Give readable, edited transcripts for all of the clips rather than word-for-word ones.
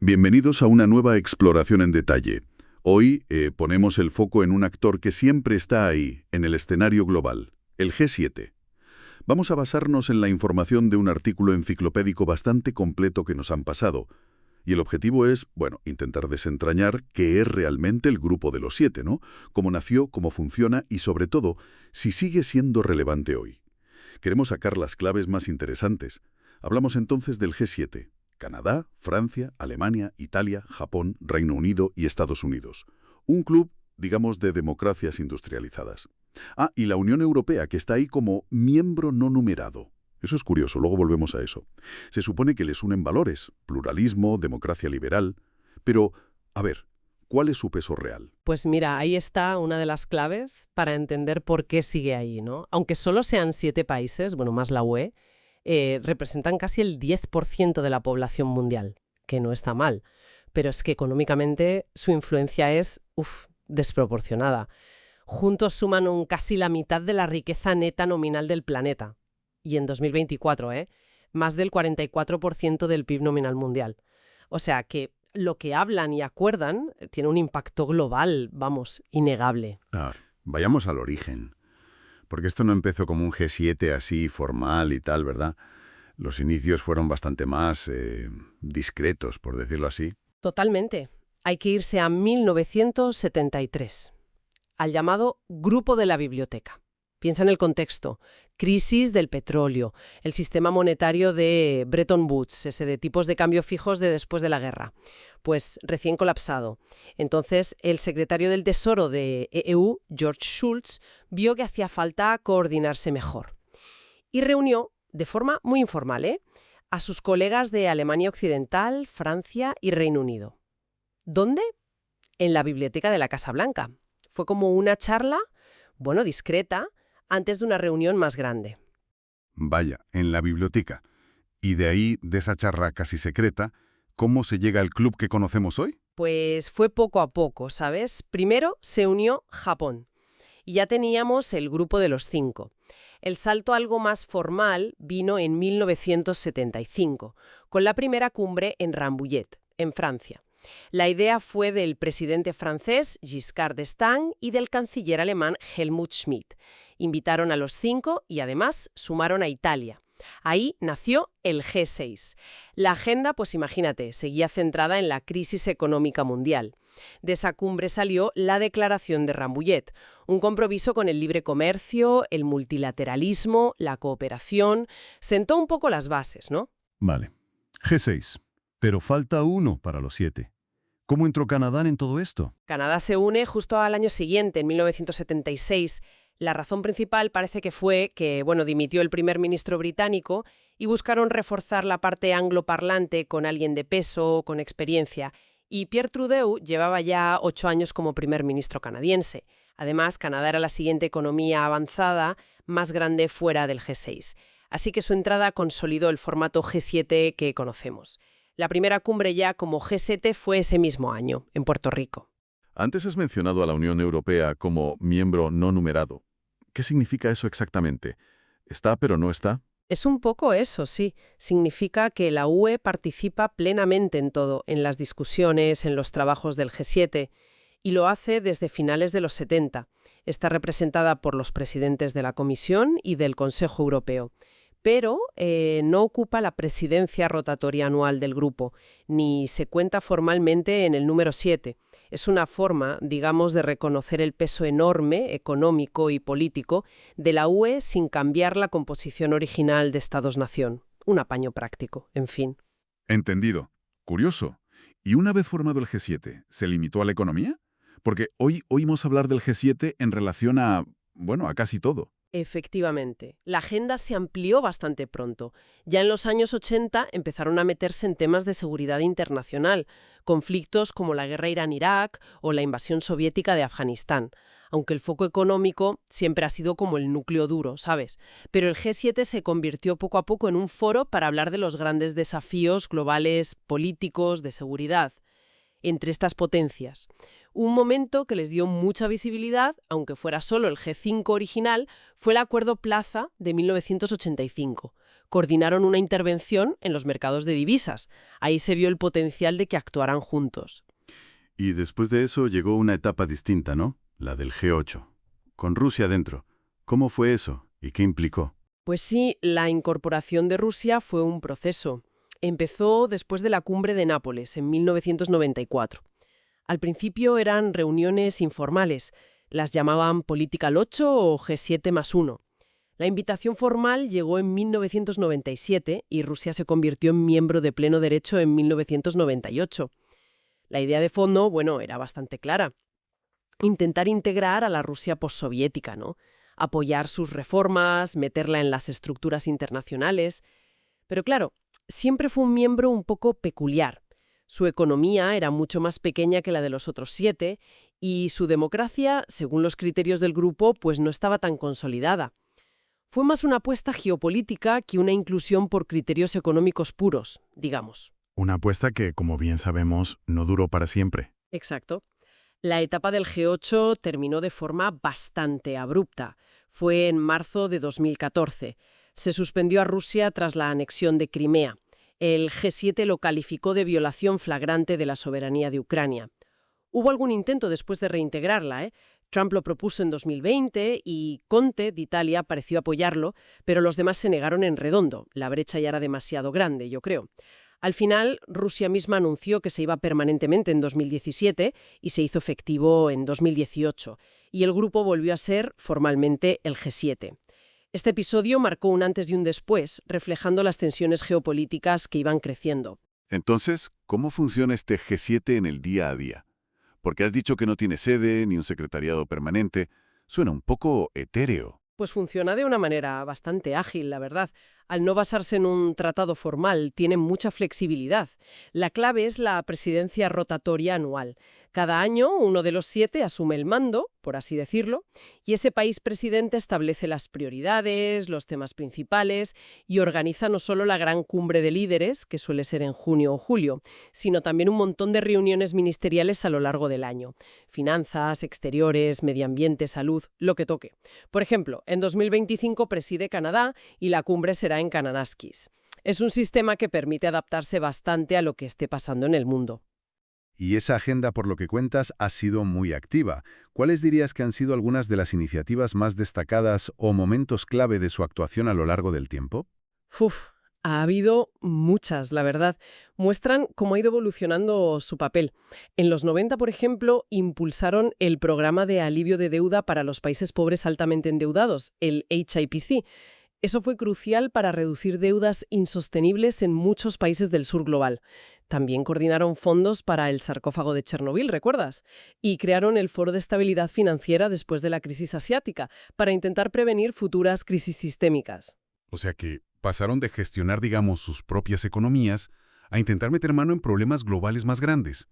Bienvenidos a una nueva exploración en detalle. Hoy ponemos el foco en un actor que siempre está ahí, en el escenario global, el G7. Vamos a basarnos en la información de un artículo enciclopédico bastante completo que nos han pasado. Y el objetivo es, intentar desentrañar qué es realmente el Grupo de los Siete, ¿no? Cómo nació, cómo funciona y, sobre todo, si sigue siendo relevante hoy. Queremos sacar las claves más interesantes. Hablamos entonces del G7. Canadá, Francia, Alemania, Italia, Japón, Reino Unido y Estados Unidos. Un club, digamos, de democracias industrializadas. Y la Unión Europea, que está ahí como miembro no numerado. Eso es curioso, luego volvemos a eso. Se supone que les unen valores, pluralismo, democracia liberal. Pero, ¿cuál es su peso real? Pues mira, ahí está una de las claves para entender por qué sigue ahí, ¿no? Aunque solo sean 7 países, más la UE, representan casi el 10% de la población mundial, que no está mal, pero es que económicamente su influencia es, desproporcionada. Juntos suman casi la mitad de la riqueza neta nominal del planeta. Y en 2024, más del 44% del PIB nominal mundial. O sea que lo que hablan y acuerdan tiene un impacto global, innegable. Vayamos al origen. Porque esto no empezó como un G7 así formal y tal, ¿verdad? Los inicios fueron bastante más discretos, por decirlo así. Totalmente. Hay que irse a 1973, al llamado Grupo de la Biblioteca. Piensa en el contexto. Crisis del petróleo, el sistema monetario de Bretton Woods, ese de tipos de cambio fijos de después de la guerra, pues recién colapsado. Entonces, el secretario del Tesoro de EU, George Shultz, vio que hacía falta coordinarse mejor. Y reunió, de forma muy informal, a sus colegas de Alemania Occidental, Francia y Reino Unido. ¿Dónde? En la biblioteca de la Casa Blanca. Fue como una charla, discreta, antes de una reunión más grande. Vaya, en la biblioteca. Y de ahí, de esa charla casi secreta, ¿cómo se llega al club que conocemos hoy? Pues fue poco a poco, ¿sabes? Primero se unió Japón. Y ya teníamos el grupo de los 5. El salto algo más formal vino en 1975, con la primera cumbre en Rambouillet, en Francia. La idea fue del presidente francés Giscard d'Estaing y del canciller alemán Helmut Schmidt. Invitaron a los 5 y además sumaron a Italia. Ahí nació el G6. La agenda, imagínate, seguía centrada en la crisis económica mundial. De esa cumbre salió la Declaración de Rambouillet, un compromiso con el libre comercio, el multilateralismo, la cooperación. Sentó un poco las bases, ¿no? Vale. G6. Pero falta uno para los 7. ¿Cómo entró Canadá en todo esto? Canadá se une justo al año siguiente, en 1976. La razón principal parece que fue que, dimitió el primer ministro británico y buscaron reforzar la parte angloparlante con alguien de peso, con experiencia. Y Pierre Trudeau llevaba ya 8 años como primer ministro canadiense. Además, Canadá era la siguiente economía avanzada más grande fuera del G6. Así que su entrada consolidó el formato G7 que conocemos. La primera cumbre ya como G7 fue ese mismo año, en Puerto Rico. Antes has mencionado a la Unión Europea como miembro no numerado. ¿Qué significa eso exactamente? ¿Está pero no está? Es un poco eso, sí. Significa que la UE participa plenamente en todo, en las discusiones, en los trabajos del G7, y lo hace desde finales de los 70. Está representada por los presidentes de la Comisión y del Consejo Europeo. Pero no ocupa la presidencia rotatoria anual del grupo, ni se cuenta formalmente en el número 7. Es una forma, digamos, de reconocer el peso enorme, económico y político, de la UE sin cambiar la composición original de Estados-nación. Un apaño práctico, en fin. Entendido. Curioso. ¿Y una vez formado el G7, se limitó a la economía? Porque hoy oímos hablar del G7 en relación a casi todo. Efectivamente, la agenda se amplió bastante pronto. Ya en los años 80 empezaron a meterse en temas de seguridad internacional, conflictos como la guerra Irán-Irak o la invasión soviética de Afganistán, aunque el foco económico siempre ha sido como el núcleo duro, ¿sabes? Pero el G7 se convirtió poco a poco en un foro para hablar de los grandes desafíos globales, políticos, de seguridad entre estas potencias. Un momento que les dio mucha visibilidad, aunque fuera solo el G5 original, fue el Acuerdo Plaza de 1985, coordinaron una intervención en los mercados de divisas. Ahí se vio el potencial de que actuaran juntos. Y después de eso llegó una etapa distinta, ¿no? La del G8, con Rusia dentro. ¿Cómo fue eso y qué implicó? Pues sí, la incorporación de Rusia fue un proceso. Empezó después de la cumbre de Nápoles, en 1994. Al principio eran reuniones informales. Las llamaban Political 8 o G7+1. La invitación formal llegó en 1997 y Rusia se convirtió en miembro de pleno derecho en 1998. La idea de fondo, bueno, era bastante clara. Intentar integrar a la Rusia postsoviética, ¿no? Apoyar sus reformas, meterla en las estructuras internacionales. Pero claro, siempre fue un miembro un poco peculiar. Su economía era mucho más pequeña que la de los otros 7 y su democracia, según los criterios del grupo, pues no estaba tan consolidada. Fue más una apuesta geopolítica que una inclusión por criterios económicos puros, digamos. Una apuesta que, como bien sabemos, no duró para siempre. Exacto. La etapa del G8 terminó de forma bastante abrupta. Fue en marzo de 2014. Se suspendió a Rusia tras la anexión de Crimea. El G7 lo calificó de violación flagrante de la soberanía de Ucrania. Hubo algún intento después de reintegrarla, Trump lo propuso en 2020 y Conte, de Italia, pareció apoyarlo, pero los demás se negaron en redondo. La brecha ya era demasiado grande, yo creo. Al final, Rusia misma anunció que se iba permanentemente en 2017 y se hizo efectivo en 2018, y el grupo volvió a ser formalmente el G7. Este episodio marcó un antes y un después, reflejando las tensiones geopolíticas que iban creciendo. Entonces, ¿cómo funciona este G7 en el día a día? Porque has dicho que no tiene sede ni un secretariado permanente. Suena un poco etéreo. Pues funciona de una manera bastante ágil, la verdad. Al no basarse en un tratado formal, tiene mucha flexibilidad. La clave es la presidencia rotatoria anual. Cada año, uno de los 7 asume el mando, por así decirlo, y ese país presidente establece las prioridades, los temas principales y organiza no solo la gran cumbre de líderes, que suele ser en junio o julio, sino también un montón de reuniones ministeriales a lo largo del año. Finanzas, exteriores, medio ambiente, salud, lo que toque. Por ejemplo, en 2025 preside Canadá y la cumbre será en Kananaskis. Es un sistema que permite adaptarse bastante a lo que esté pasando en el mundo. Y esa agenda, por lo que cuentas, ha sido muy activa. ¿Cuáles dirías que han sido algunas de las iniciativas más destacadas o momentos clave de su actuación a lo largo del tiempo? Ha habido muchas, la verdad. Muestran cómo ha ido evolucionando su papel. En los 90, por ejemplo, impulsaron el programa de alivio de deuda para los países pobres altamente endeudados, el HIPC. Eso fue crucial para reducir deudas insostenibles en muchos países del sur global. También coordinaron fondos para el sarcófago de Chernobyl, ¿recuerdas? Y crearon el Foro de Estabilidad Financiera después de la crisis asiática, para intentar prevenir futuras crisis sistémicas. O sea que pasaron de gestionar, digamos, sus propias economías a intentar meter mano en problemas globales más grandes.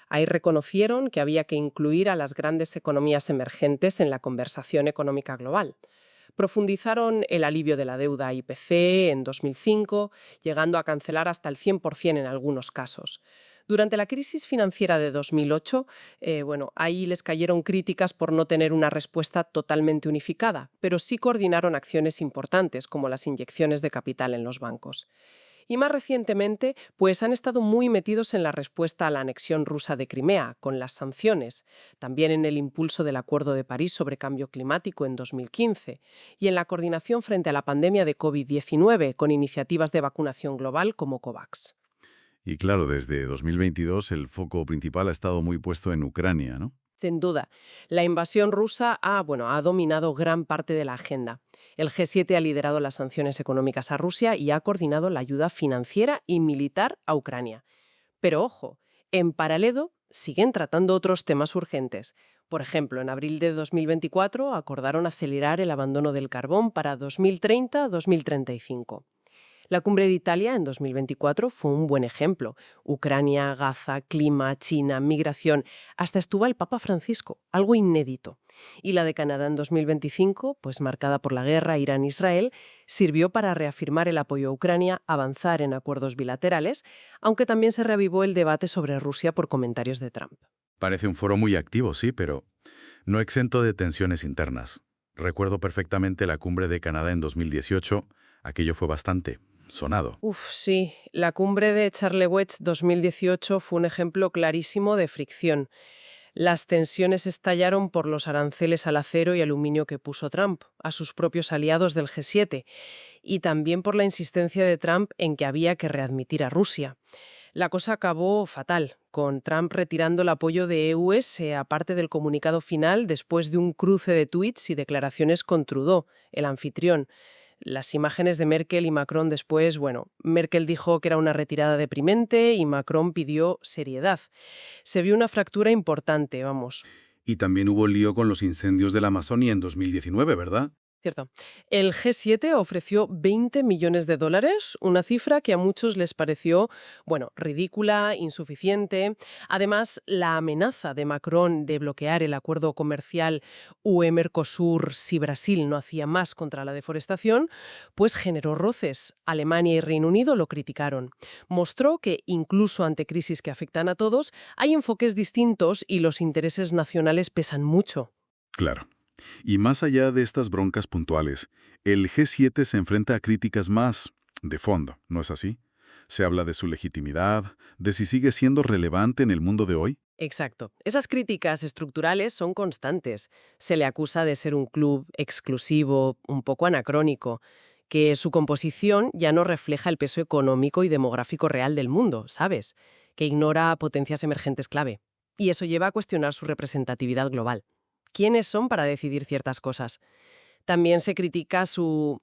Ahí reconocieron que había que incluir a las grandes economías emergentes en la conversación económica global. Profundizaron el alivio de la deuda IPC en 2005, llegando a cancelar hasta el 100% en algunos casos. Durante la crisis financiera de 2008, ahí les cayeron críticas por no tener una respuesta totalmente unificada, pero sí coordinaron acciones importantes como las inyecciones de capital en los bancos. Y más recientemente, pues han estado muy metidos en la respuesta a la anexión rusa de Crimea, con las sanciones, también en el impulso del Acuerdo de París sobre Cambio Climático en 2015 y en la coordinación frente a la pandemia de COVID-19 con iniciativas de vacunación global como COVAX. Y claro, desde 2022 el foco principal ha estado muy puesto en Ucrania, ¿no? Sin duda, la invasión rusa ha dominado gran parte de la agenda. El G7 ha liderado las sanciones económicas a Rusia y ha coordinado la ayuda financiera y militar a Ucrania. Pero ojo, en paralelo siguen tratando otros temas urgentes. Por ejemplo, en abril de 2024 acordaron acelerar el abandono del carbón para 2030-2035. La cumbre de Italia en 2024 fue un buen ejemplo. Ucrania, Gaza, clima, China, migración. Hasta estuvo el Papa Francisco, algo inédito. Y la de Canadá en 2025, pues marcada por la guerra Irán-Israel, sirvió para reafirmar el apoyo a Ucrania, avanzar en acuerdos bilaterales, aunque también se reavivó el debate sobre Rusia por comentarios de Trump. Parece un foro muy activo, sí, pero no exento de tensiones internas. Recuerdo perfectamente la cumbre de Canadá en 2018, Aquello fue bastante sonado. Uf, sí, la cumbre de Charlevoix 2018 fue un ejemplo clarísimo de fricción. Las tensiones estallaron por los aranceles al acero y aluminio que puso Trump a sus propios aliados del G7 y también por la insistencia de Trump en que había que readmitir a Rusia. La cosa acabó fatal, con Trump retirando el apoyo de EU-US aparte del comunicado final después de un cruce de tuits y declaraciones con Trudeau, el anfitrión. Las imágenes de Merkel y Macron después, bueno, Merkel dijo que era una retirada deprimente y Macron pidió seriedad. Se vio una fractura importante, vamos. Y también hubo lío con los incendios de la Amazonia en 2019, ¿verdad? Cierto. El G7 ofreció $20 millones, una cifra que a muchos les pareció, bueno, ridícula, insuficiente. Además, la amenaza de Macron de bloquear el acuerdo comercial UE-Mercosur si Brasil no hacía más contra la deforestación, pues generó roces. Alemania y Reino Unido lo criticaron. Mostró que, incluso ante crisis que afectan a todos, hay enfoques distintos y los intereses nacionales pesan mucho. Claro. Y más allá de estas broncas puntuales, el G7 se enfrenta a críticas más de fondo, ¿no es así? Se habla de su legitimidad, de si sigue siendo relevante en el mundo de hoy. Exacto. Esas críticas estructurales son constantes. Se le acusa de ser un club exclusivo, un poco anacrónico, que su composición ya no refleja el peso económico y demográfico real del mundo, ¿sabes? Que ignora potencias emergentes clave. Y eso lleva a cuestionar su representatividad global. ¿Quiénes son para decidir ciertas cosas? También se critica su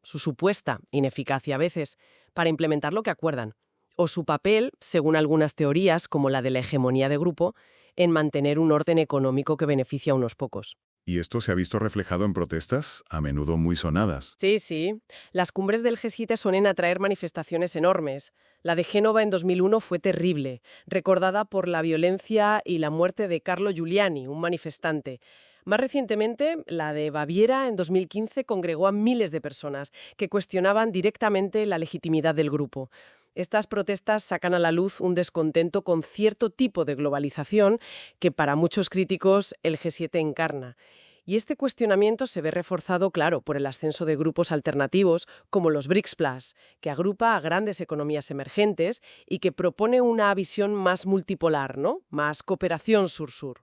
supuesta ineficacia a veces para implementar lo que acuerdan, o su papel, según algunas teorías, como la de la hegemonía de grupo, en mantener un orden económico que beneficia a unos pocos. ¿Y esto se ha visto reflejado en protestas, a menudo muy sonadas? Sí, sí. Las cumbres del G7 suelen atraer manifestaciones enormes. La de Génova en 2001 fue terrible, recordada por la violencia y la muerte de Carlo Giuliani, un manifestante. Más recientemente, la de Baviera en 2015 congregó a miles de personas que cuestionaban directamente la legitimidad del grupo. Estas protestas sacan a la luz un descontento con cierto tipo de globalización que para muchos críticos el G7 encarna. Y este cuestionamiento se ve reforzado, claro, por el ascenso de grupos alternativos como los BRICS Plus, que agrupa a grandes economías emergentes y que propone una visión más multipolar, ¿no? Más cooperación sur-sur.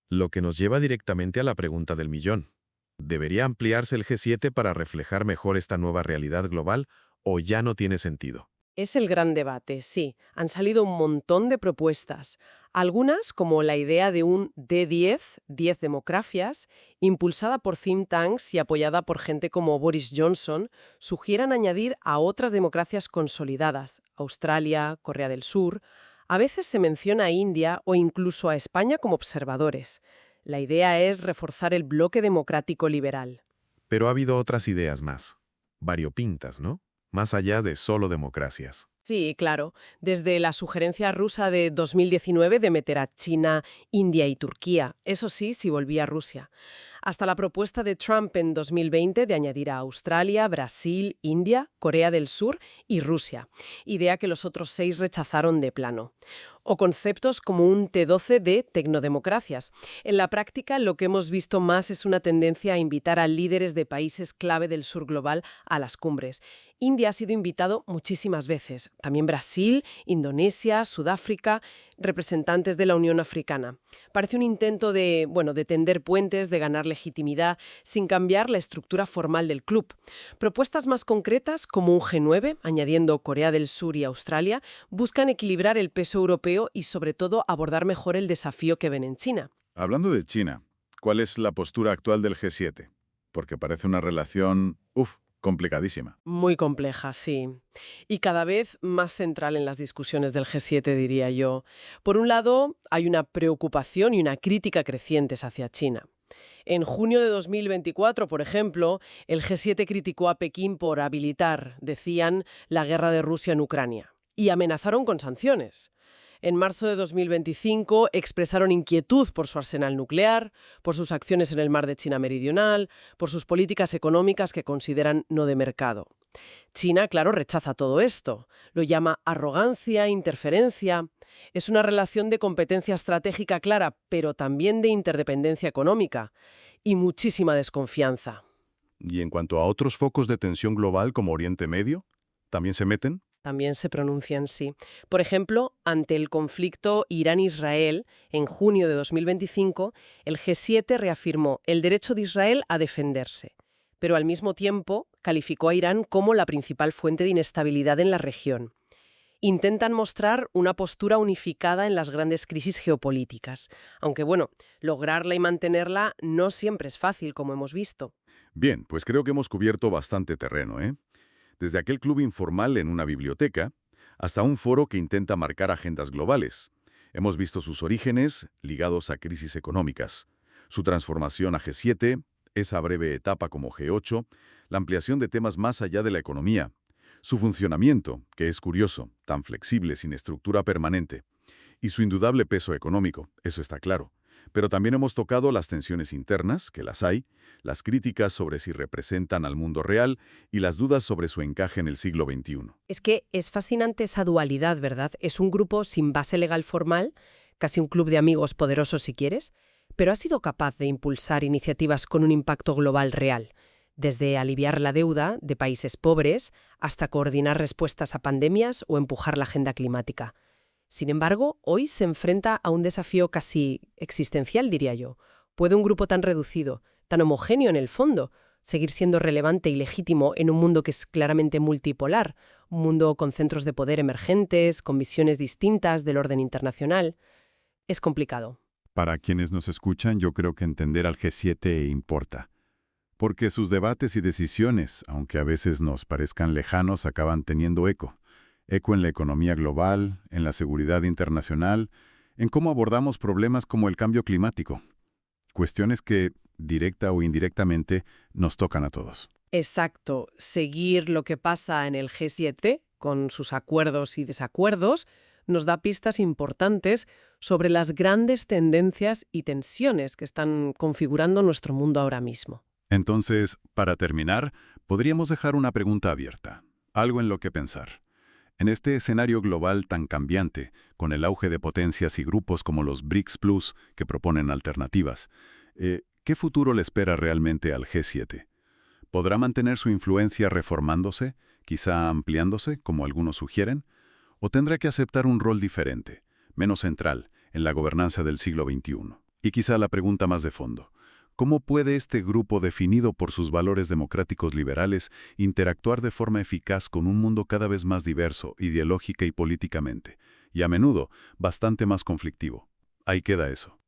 Lo que nos lleva directamente a la pregunta del millón. ¿Debería ampliarse el G7 para reflejar mejor esta nueva realidad global o ya no tiene sentido? Es el gran debate, sí. Han salido un montón de propuestas. Algunas, como la idea de un D10, 10 democracias, impulsada por think tanks y apoyada por gente como Boris Johnson, sugieren añadir a otras democracias consolidadas, Australia, Corea del Sur. A veces se menciona a India o incluso a España como observadores. La idea es reforzar el bloque democrático liberal. Pero ha habido otras ideas más, variopintas, ¿no? Más allá de solo democracias. Sí, claro. Desde la sugerencia rusa de 2019 de meter a China, India y Turquía, eso sí, si volvía a Rusia, hasta la propuesta de Trump en 2020 de añadir a Australia, Brasil, India, Corea del Sur y Rusia, idea que los otros 6 rechazaron de plano. O conceptos como un T12 de tecnodemocracias. En la práctica, lo que hemos visto más es una tendencia a invitar a líderes de países clave del sur global a las cumbres. India ha sido invitado muchísimas veces. También Brasil, Indonesia, Sudáfrica, representantes de la Unión Africana. Parece un intento de tender puentes, de ganar legitimidad, sin cambiar la estructura formal del club. Propuestas más concretas, como un G9, añadiendo Corea del Sur y Australia, buscan equilibrar el peso europeo y, sobre todo, abordar mejor el desafío que ven en China. Hablando de China, ¿cuál es la postura actual del G7? Porque parece una relación, complicadísima. Muy compleja, sí. Y cada vez más central en las discusiones del G7, diría yo. Por un lado, hay una preocupación y una crítica crecientes hacia China. En junio de 2024, por ejemplo, el G7 criticó a Pekín por habilitar, decían, la guerra de Rusia en Ucrania. Y amenazaron con sanciones. En marzo de 2025 expresaron inquietud por su arsenal nuclear, por sus acciones en el mar de China Meridional, por sus políticas económicas que consideran no de mercado. China, claro, rechaza todo esto. Lo llama arrogancia, interferencia. Es una relación de competencia estratégica clara, pero también de interdependencia económica. Y muchísima desconfianza. Y en cuanto a otros focos de tensión global como Oriente Medio, ¿también se meten? También se pronuncian sí. Por ejemplo, ante el conflicto Irán-Israel, en junio de 2025, el G7 reafirmó el derecho de Israel a defenderse, pero al mismo tiempo calificó a Irán como la principal fuente de inestabilidad en la región. Intentan mostrar una postura unificada en las grandes crisis geopolíticas, aunque bueno, lograrla y mantenerla no siempre es fácil, como hemos visto. Bien, pues creo que hemos cubierto bastante terreno, ¿eh? Desde aquel club informal en una biblioteca hasta un foro que intenta marcar agendas globales. Hemos visto sus orígenes ligados a crisis económicas, su transformación a G7, esa breve etapa como G8, la ampliación de temas más allá de la economía, su funcionamiento, que es curioso, tan flexible, sin estructura permanente, y su indudable peso económico, eso está claro. Pero también hemos tocado las tensiones internas, que las hay, las críticas sobre si representan al mundo real y las dudas sobre su encaje en el siglo XXI. Es que es fascinante esa dualidad, ¿verdad? Es un grupo sin base legal formal, casi un club de amigos poderosos si quieres, pero ha sido capaz de impulsar iniciativas con un impacto global real, desde aliviar la deuda de países pobres hasta coordinar respuestas a pandemias o empujar la agenda climática. Sin embargo, hoy se enfrenta a un desafío casi existencial, diría yo. ¿Puede un grupo tan reducido, tan homogéneo en el fondo, seguir siendo relevante y legítimo en un mundo que es claramente multipolar, un mundo con centros de poder emergentes, con visiones distintas del orden internacional? Es complicado. Para quienes nos escuchan, yo creo que entender al G7 importa. Porque sus debates y decisiones, aunque a veces nos parezcan lejanos, acaban teniendo eco. Eco en la economía global, en la seguridad internacional, en cómo abordamos problemas como el cambio climático. Cuestiones que, directa o indirectamente, nos tocan a todos. Exacto. Seguir lo que pasa en el G7, con sus acuerdos y desacuerdos, nos da pistas importantes sobre las grandes tendencias y tensiones que están configurando nuestro mundo ahora mismo. Entonces, para terminar, podríamos dejar una pregunta abierta, algo en lo que pensar. En este escenario global tan cambiante, con el auge de potencias y grupos como los BRICS Plus que proponen alternativas, ¿qué futuro le espera realmente al G7? ¿Podrá mantener su influencia reformándose, quizá ampliándose, como algunos sugieren? ¿O tendrá que aceptar un rol diferente, menos central, en la gobernanza del siglo XXI? Y quizá la pregunta más de fondo: ¿cómo puede este grupo definido por sus valores democráticos liberales interactuar de forma eficaz con un mundo cada vez más diverso, ideológica y políticamente, y a menudo bastante más conflictivo? Ahí queda eso.